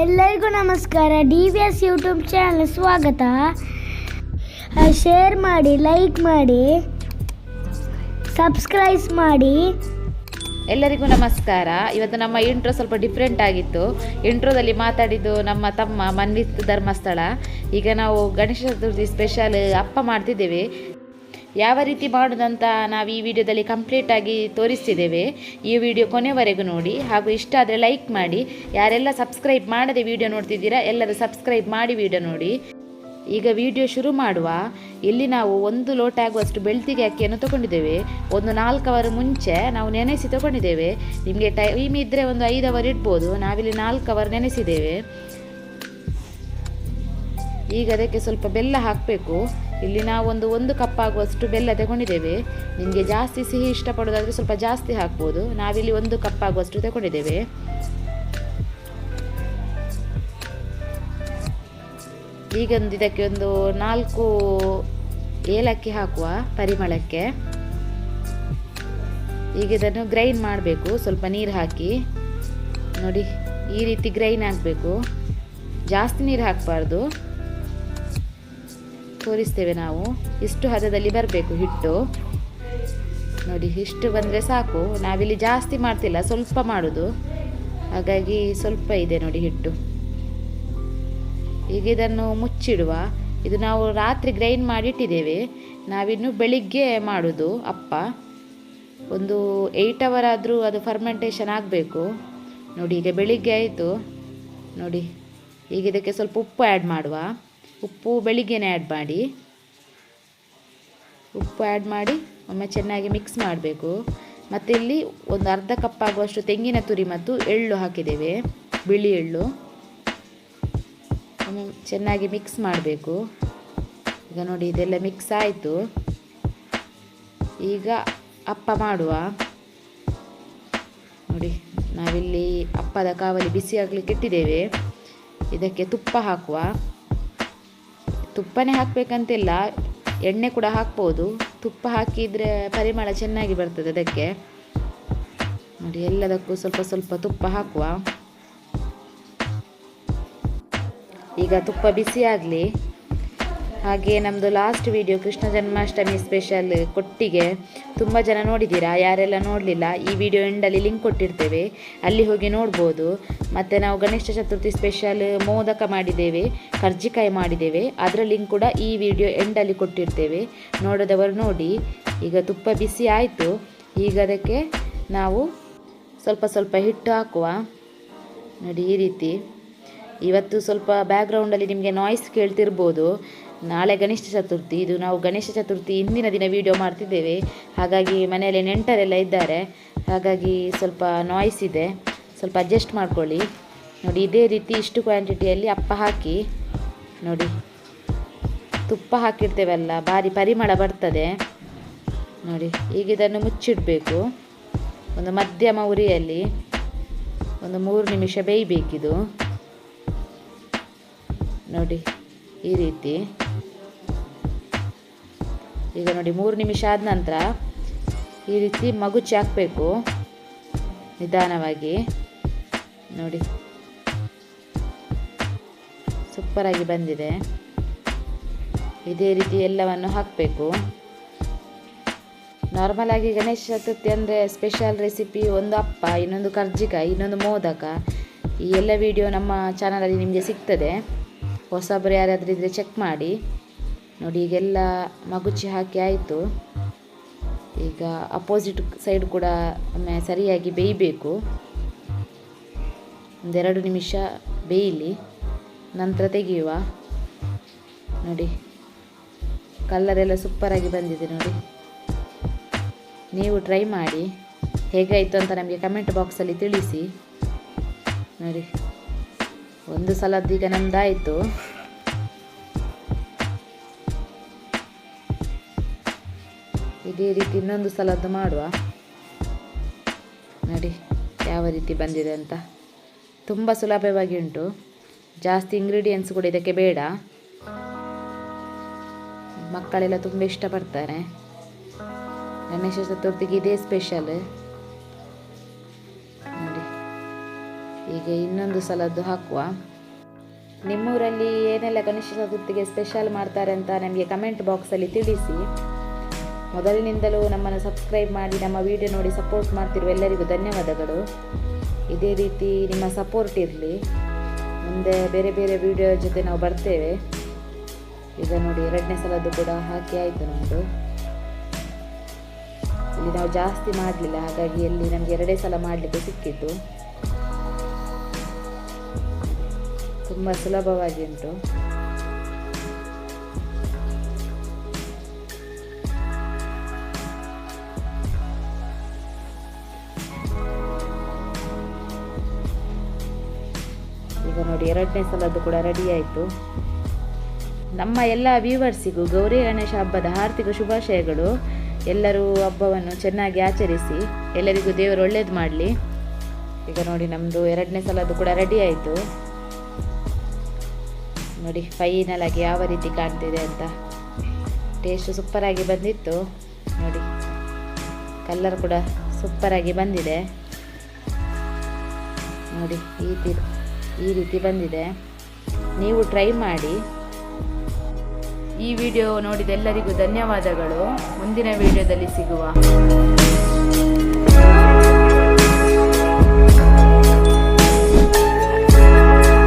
ಎಲ್ಲರಿಗೂ ನಮಸ್ಕಾರ. DVS YouTube channel ಸ್ವಾಗತ. ಶೇರ್ ಮಾಡಿ, ಲೈಕ್ ಮಾಡಿ, ಸಬ್ಸ್ಕ್ರೈಬ್ ಮಾಡಿ. ಎಲ್ಲರಿಗೂ ನಮಸ್ಕಾರ. ಇವತ್ತು ನಮ್ಮ ಇಂಟ್ರೋ ಸ್ವಲ್ಪ ಡಿಫ್ರೆಂಟ್ ಆಗಿತ್ತು. ಇಂಟ್ರೋದಲ್ಲಿ ಮಾತಾಡಿದ್ದು ನಮ್ಮ ತಮ್ಮ ಮನ್ವಿತ್ ಧರ್ಮಸ್ಥಳ. ಈಗ ನಾವು ಗಣೇಶ ಚತುರ್ಥಿ ಸ್ಪೆಷಲ್ ಅಪ್ಪ ಮಾಡ್ತಿದ್ದೇವೆ. ಯಾವ ರೀತಿ ಮಾಡೋದಂತ ನಾವು ಈ ವಿಡಿಯೋದಲ್ಲಿ ಕಂಪ್ಲೀಟಾಗಿ ತೋರಿಸ್ತಿದ್ದೇವೆ. ಈ ವಿಡಿಯೋ ಕೊನೆವರೆಗೂ ನೋಡಿ, ಹಾಗೂ ಇಷ್ಟ ಆದರೆ ಲೈಕ್ ಮಾಡಿ. ಯಾರೆಲ್ಲ ಸಬ್ಸ್ಕ್ರೈಬ್ ಮಾಡದೆ ವಿಡಿಯೋ ನೋಡ್ತಿದ್ದೀರಾ ಎಲ್ಲರೂ ಸಬ್ಸ್ಕ್ರೈಬ್ ಮಾಡಿ ವಿಡಿಯೋ ನೋಡಿ. ಈಗ ವಿಡಿಯೋ ಶುರು ಮಾಡುವ. ಇಲ್ಲಿ ನಾವು 1 ಲೋಟ ಆಗುವಷ್ಟು ಬೆಳ್ತಿಗೆ ಅಕ್ಕಿಯನ್ನು ತೊಗೊಂಡಿದ್ದೇವೆ. ಒಂದು 4 ಅವರ್ ಮುಂಚೆ ನಾವು ನೆನೆಸಿ ತೊಗೊಂಡಿದ್ದೇವೆ. ನಿಮಗೆ ಟೈಮ್ ಇದ್ದರೆ ಒಂದು 5 ಅವರ್ ಇಡ್ಬೋದು. ನಾವಿಲ್ಲಿ 4 ಅವರ್ ನೆನೆಸಿದ್ದೇವೆ. ಈಗ ಅದಕ್ಕೆ ಸ್ವಲ್ಪ ಬೆಲ್ಲ ಹಾಕಬೇಕು. ಇಲ್ಲಿ ನಾವು ಒಂದು ಕಪ್ ಆಗುವಷ್ಟು ಬೆಲ್ಲ ತಗೊಂಡಿದ್ದೇವೆ. ನಿಮಗೆ ಜಾಸ್ತಿ ಸಿಹಿ ಇಷ್ಟಪಡೋದಾದರೆ ಸ್ವಲ್ಪ ಜಾಸ್ತಿ ಹಾಕ್ಬೋದು. ನಾವಿಲ್ಲಿ 1 ಕಪ್ ಆಗುವಷ್ಟು ತಗೊಂಡಿದ್ದೇವೆ. ಈಗ ಇದಕ್ಕೆ ಒಂದು 4 ಏಲಕ್ಕಿ ಹಾಕುವ ಪರಿಮಳಕ್ಕೆ. ಈಗ ಇದನ್ನು ಗ್ರೈಂಡ್ ಮಾಡಬೇಕು. ಸ್ವಲ್ಪ ನೀರು ಹಾಕಿ ನೋಡಿ, ಈ ರೀತಿ ಗ್ರೈಂಡ್ ಆಗಬೇಕು. ಜಾಸ್ತಿ ನೀರು ಹಾಕಬಾರ್ದು. ತೋರಿಸ್ತೇವೆ ನಾವು. ಇಷ್ಟು ಹದದಲ್ಲಿ ಬರಬೇಕು ಹಿಟ್ಟು. ನೋಡಿ, ಇಷ್ಟು ಬಂದರೆ ಸಾಕು. ನಾವಿಲ್ಲಿ ಜಾಸ್ತಿ ಮಾಡ್ತಿಲ್ಲ, ಸ್ವಲ್ಪ ಮಾಡೋದು. ಹಾಗಾಗಿ ಸ್ವಲ್ಪ ಇದೆ ನೋಡಿ ಹಿಟ್ಟು. ಈಗ ಇದನ್ನು ಮುಚ್ಚಿಡುವ. ಇದು ನಾವು ರಾತ್ರಿ ಗ್ರೈಂಡ್ ಮಾಡಿಟ್ಟಿದ್ದೇವೆ. ನಾವಿನ್ನು ಬೆಳಿಗ್ಗೆ ಮಾಡೋದು ಅಪ್ಪ. ಒಂದು 8 ಅವರ್ ಆದರೂ ಅದು ಫರ್ಮೆಂಟೇಷನ್ ಆಗಬೇಕು. ನೋಡಿ, ಈಗ ಬೆಳಿಗ್ಗೆ ಆಯಿತು ನೋಡಿ. ಈಗ ಇದಕ್ಕೆ ಸ್ವಲ್ಪ ಉಪ್ಪು ಆ್ಯಡ್ ಮಾಡುವ. ಉಪ್ಪು ಬೆಳಿಗ್ಗೆನೇ ಆ್ಯಡ್ ಮಾಡಿ. ಉಪ್ಪು ಆ್ಯಡ್ ಮಾಡಿ ಒಮ್ಮೆ ಚೆನ್ನಾಗಿ ಮಿಕ್ಸ್ ಮಾಡಬೇಕು. ಮತ್ತು ಇಲ್ಲಿ ಒಂದು ಅರ್ಧ ಕಪ್ ಆಗುವಷ್ಟು ತೆಂಗಿನ ತುರಿ ಮತ್ತು ಎಳ್ಳು ಹಾಕಿದ್ದೇವೆ, ಬಿಳಿ ಎಳ್ಳು. ಒಮ್ಮೆ ಚೆನ್ನಾಗಿ ಮಿಕ್ಸ್ ಮಾಡಬೇಕು. ಈಗ ನೋಡಿ, ಇದೆಲ್ಲ ಮಿಕ್ಸ್ ಆಯಿತು. ಈಗ ಅಪ್ಪ ಮಾಡುವ. ನೋಡಿ, ನಾವಿಲ್ಲಿ ಅಪ್ಪದ ಕಾವಲಿ ಬಿಸಿ ಆಗಲಿಕ್ಕೆ ಇಟ್ಟಿದ್ದೇವೆ. ಇದಕ್ಕೆ ತುಪ್ಪ ಹಾಕುವ. ತುಪ್ಪನೇ ಹಾಕಬೇಕಂತಿಲ್ಲ, ಎಣ್ಣೆ ಕೂಡ ಹಾಕ್ಬೋದು. ತುಪ್ಪ ಹಾಕಿದರೆ ಪರಿಮಳ ಚೆನ್ನಾಗಿ ಬರ್ತದೆ ಅದಕ್ಕೆ. ನೋಡಿ, ಎಲ್ಲದಕ್ಕೂ ಸ್ವಲ್ಪ ಸ್ವಲ್ಪ ತುಪ್ಪ ಹಾಕುವ. ಈಗ ತುಪ್ಪ ಬಿಸಿ ಆಗಲಿ. ಹಾಗೆ ನಮ್ಮದು last video Krishna Janmashtami special ಕೊಟ್ಟಿಗೆ ತುಂಬ ಜನ ನೋಡಿದ್ದೀರಾ. ಯಾರೆಲ್ಲ ನೋಡಲಿಲ್ಲ, ಈ ವಿಡಿಯೋ ಎಂಡಲ್ಲಿ ಲಿಂಕ್ ಕೊಟ್ಟಿರ್ತೇವೆ, ಅಲ್ಲಿ ಹೋಗಿ ನೋಡ್ಬೋದು. ಮತ್ತು ನಾವು ಗಣೇಶ ಚತುರ್ಥಿ ಸ್ಪೆಷಲ್ ಮೋದಕ ಮಾಡಿದ್ದೇವೆ, ಕರ್ಜಿಕಾಯಿ ಮಾಡಿದ್ದೇವೆ. ಅದರ ಲಿಂಕ್ ಕೂಡ ಈ ವಿಡಿಯೋ ಎಂಡಲ್ಲಿ ಕೊಟ್ಟಿರ್ತೇವೆ, ನೋಡೋದವರು ನೋಡಿ. ಈಗ ತುಪ್ಪ ಬಿಸಿ ಆಯಿತು. ಈಗ ಅದಕ್ಕೆ ನಾವು ಸ್ವಲ್ಪ ಸ್ವಲ್ಪ ಹಿಟ್ಟು ಹಾಕುವ. ನೋಡಿ, ಈ ರೀತಿ. ಇವತ್ತು ಸ್ವಲ್ಪ ಬ್ಯಾಕ್ಗ್ರೌಂಡಲ್ಲಿ ನಿಮಗೆ ನಾಯ್ಸ್ ಕೇಳ್ತಿರ್ಬೋದು. ನಾಳೆ ಗಣೇಶ ಚತುರ್ಥಿ. ಇದು ನಾವು ಗಣೇಶ ಚತುರ್ಥಿ ಇಂದಿನ ದಿನ ವಿಡಿಯೋ ಮಾಡ್ತಿದ್ದೇವೆ. ಹಾಗಾಗಿ ಮನೆಯಲ್ಲಿ ನೆಂಟರೆಲ್ಲ ಇದ್ದಾರೆ. ಹಾಗಾಗಿ ಸ್ವಲ್ಪ ನಾಯ್ಸ್ ಇದೆ, ಸ್ವಲ್ಪ ಅಡ್ಜಸ್ಟ್ ಮಾಡ್ಕೊಳ್ಳಿ. ನೋಡಿ, ಇದೇ ರೀತಿ ಇಷ್ಟು ಕ್ವಾಂಟಿಟಿಯಲ್ಲಿ ಅಪ್ಪ ಹಾಕಿ. ನೋಡಿ, ತುಪ್ಪ ಹಾಕಿರ್ತೇವಲ್ಲ, ಭಾರಿ ಪರಿಮಳ ಬರ್ತದೆ ನೋಡಿ. ಈಗ ಇದನ್ನು ಮುಚ್ಚಿಡಬೇಕು. ಒಂದು ಮಧ್ಯಮ ಉರಿಯಲ್ಲಿ ಒಂದು 3 ನಿಮಿಷ ಬೇಯಬೇಕಿದು. ನೋಡಿ, ಈ ರೀತಿ. ಈಗ ನೋಡಿ, 3 ನಿಮಿಷ ಆದ ನಂತರ ಈ ರೀತಿ ಮಗುಚಿ ಹಾಕಬೇಕು ನಿಧಾನವಾಗಿ. ನೋಡಿ, ಸೂಪರಾಗಿ ಬಂದಿದೆ. ಇದೇ ರೀತಿ ಎಲ್ಲವನ್ನು ಹಾಕಬೇಕು. ನಾರ್ಮಲ್ ಆಗಿ ಗಣೇಶ ಚತುರ್ಥಿ ಅಂದರೆ ಸ್ಪೆಷಲ್ ರೆಸಿಪಿ ಒಂದು ಅಪ್ಪ, ಇನ್ನೊಂದು ಕರ್ಜಿಕಾಯಿ, ಇನ್ನೊಂದು ಮೋದಕ. ಈ ಎಲ್ಲ ವಿಡಿಯೋ ನಮ್ಮ ಚಾನಲಲ್ಲಿ ನಿಮಗೆ ಸಿಗ್ತದೆ. ಹೊಸಬರು ಯಾರಾದರೂ ಇದ್ದರೆ ಚೆಕ್ ಮಾಡಿ. ನೋಡಿ, ಈಗೆಲ್ಲ ಮಗುಚಿ ಹಾಕಿ ಆಯಿತು. ಈಗ ಅಪೋಸಿಟ್ ಸೈಡ್ ಕೂಡ ಒಮ್ಮೆ ಸರಿಯಾಗಿ ಬೇಯಬೇಕು. 1-2 ನಿಮಿಷ ಬೇಯಲಿ, ನಂತರ ತೆಗೆಯುವ. ನೋಡಿ, ಕಲ್ಲರೆಲ್ಲ ಸೂಪರಾಗಿ ಬಂದಿದೆ ನೋಡಿ. ನೀವು ಟ್ರೈ ಮಾಡಿ, ಹೇಗಾಯಿತು ಅಂತ ನಮಗೆ ಕಮೆಂಟ್ ಬಾಕ್ಸಲ್ಲಿ ತಿಳಿಸಿ. ನೋಡಿ, ಒಂದು ಸಲದ್ದು ಈಗ ನಮ್ಮದಾಯಿತು. ಇದೇ ರೀತಿ ಇನ್ನೊಂದು ಸಲದ್ದು ಮಾಡುವ. ನೋಡಿ ಯಾವ ರೀತಿ ಬಂದಿದೆ ಅಂತ. ತುಂಬ ಸುಲಭವಾಗಿ ಉಂಟು. ಜಾಸ್ತಿ ಇಂಗ್ರೀಡಿಯೆಂಟ್ಸ್ ಕೂಡ ಇದಕ್ಕೆ ಬೇಡ. ಮಕ್ಕಳೆಲ್ಲ ತುಂಬ ಇಷ್ಟಪಡ್ತಾರೆ. ಗಣೇಶ ಚತುರ್ಥಿಗೆ ಇದೇ ಸ್ಪೆಷಲ್. ನೋಡಿ, ಹೀಗೆ ಇನ್ನೊಂದು ಸಲದ್ದು ಹಾಕುವ. ನಿಮ್ಮೂರಲ್ಲಿ ಏನೆಲ್ಲ ಗಣೇಶ ಚತುರ್ಥಿಗೆ ಸ್ಪೆಷಲ್ ಮಾಡ್ತಾರೆ ಅಂತ ನಮಗೆ ಕಮೆಂಟ್ ಬಾಕ್ಸಲ್ಲಿ ತಿಳಿಸಿ. ಮೊದಲಿನಿಂದಲೂ ನಮ್ಮನ್ನು ಸಬ್ಸ್ಕ್ರೈಬ್ ಮಾಡಿ ನಮ್ಮ ವಿಡಿಯೋ ನೋಡಿ ಸಪೋರ್ಟ್ ಮಾಡ್ತಿರುವ ಎಲ್ಲರಿಗೂ ಧನ್ಯವಾದಗಳು. ಇದೇ ರೀತಿ ನಿಮ್ಮ ಸಪೋರ್ಟ್ ಇರಲಿ. ಮುಂದೆ ಬೇರೆ ಬೇರೆ ವಿಡಿಯೋ ಜೊತೆ ನಾವು ಬರ್ತೇವೆ. ಈಗ ನೋಡಿ 2ನೇ ಸಲದ್ದು ಕೂಡ ಹಾಕಿ ಆಯಿತು ನಮ್ಮದು. ಇಲ್ಲಿ ನಾವು ಜಾಸ್ತಿ ಮಾಡಲಿಲ್ಲ, ಹಾಗಾಗಿ ಇಲ್ಲಿ ನಮಗೆ 2 ಸಲ ಮಾಡಲಿಕ್ಕೆ ಸಿಕ್ಕಿತು. ತುಂಬ ಸುಲಭವಾಗಿ ಉಂಟು. ಈಗ ನೋಡಿ 2ನೇ ಸಲದ್ದು ಕೂಡ ರೆಡಿ ಆಯಿತು. ನಮ್ಮ ಎಲ್ಲ ವ್ಯೂವರ್ಸಿಗೂ ಗೌರಿ ಗಣೇಶ ಹಬ್ಬದ ಹಾರ್ದಿಕ ಶುಭಾಶಯಗಳು. ಎಲ್ಲರೂ ಹಬ್ಬವನ್ನು ಚೆನ್ನಾಗಿ ಆಚರಿಸಿ, ಎಲ್ಲರಿಗೂ ದೇವರು ಒಳ್ಳೇದು ಮಾಡಲಿ. ಈಗ ನೋಡಿ ನಮ್ಮದು 2ನೇ ಸಲದ್ದು ಕೂಡ ರೆಡಿ ಆಯಿತು. ನೋಡಿ ಫೈನಲ್ ಆಗಿ ಯಾವ ರೀತಿ ಕಾಣ್ತಿದೆ ಅಂತ. ಟೇಸ್ಟ್ ಸೂಪರಾಗಿ ಬಂದಿತ್ತು. ನೋಡಿ ಕಲರ್ ಕೂಡ ಸೂಪರಾಗಿ ಬಂದಿದೆ. ನೋಡಿ ಈ ರೀತಿ ಬಂದಿದೆ. ನೀವು ಟ್ರೈ ಮಾಡಿ. ಈ ವಿಡಿಯೋ ನೋಡಿದ ಎಲ್ಲರಿಗೂ ಧನ್ಯವಾದಗಳು. ಮುಂದಿನ ವಿಡಿಯೋದಲ್ಲಿ ಸಿಗುವ.